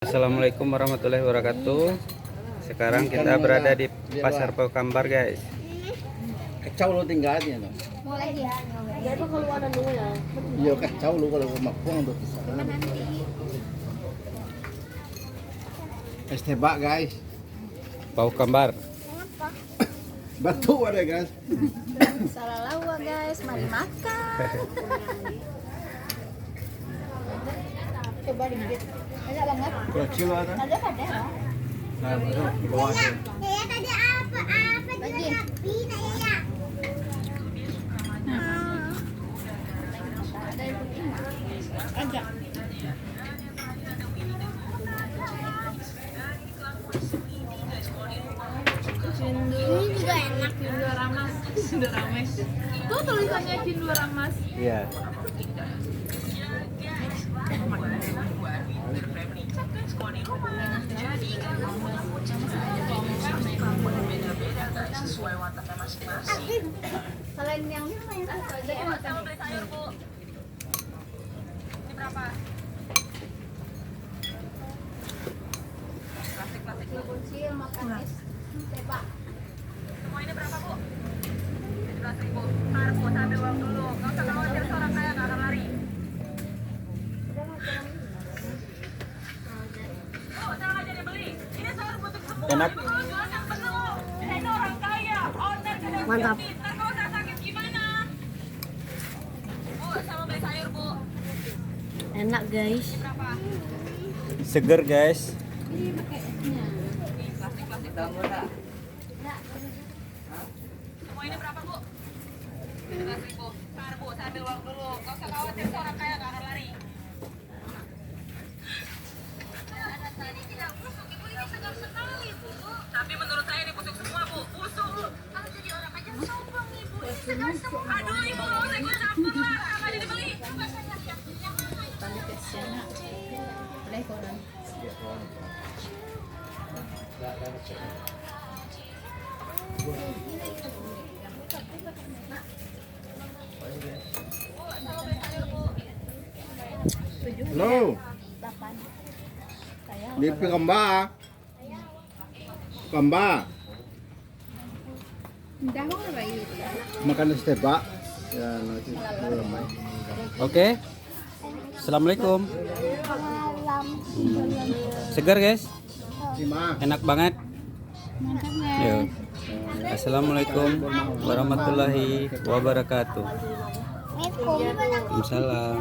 Assalamualaikum warahmatullahi wabarakatuh. Sekarang kita berada di Pasar Pekambar, guys. Kacau lo tinggalnya no. Mulai dia. Jadi keluar dulu ya. Iya kacau lo kalau makuang tuh. Es tebak guys. Pau Kambar. Batu ada guys. Salah lawa guys, mari makan. Coba dikit. Enak banget. Kecil ada. Ada pada. Nah, betul. Di bawah tuh. Saya tadi apa Bagi. tapi saya Ada yang penting. Ajak. ini juga enak. Cindoramas. Cindoramas. Tuh tulisannya Cindoramas. Iya. Selain yang satu aja ya makan. Kecil kecil makan es. Tebak. Enak. Mantap. Enak guys. Seger, guys. Tapi menurut saya ini busuk semua, Bu. Busuk. Kalau jadi orang aja sombong, Ibu. Ini segar semua. Aduh, Ibu, nggak usah ikut campur lah. Apa jadi beli? Coba saya yang mana? Halo. Di Pekambar. Pekambar. Makan es tebak. Ya nanti ramai. Oke. Assalamualaikum. Seger, guys. Terima. Enak banget. Yuk. Assalamualaikum warahmatullahi wabarakatuh. Assalamualaikum. Waalaikumsalam.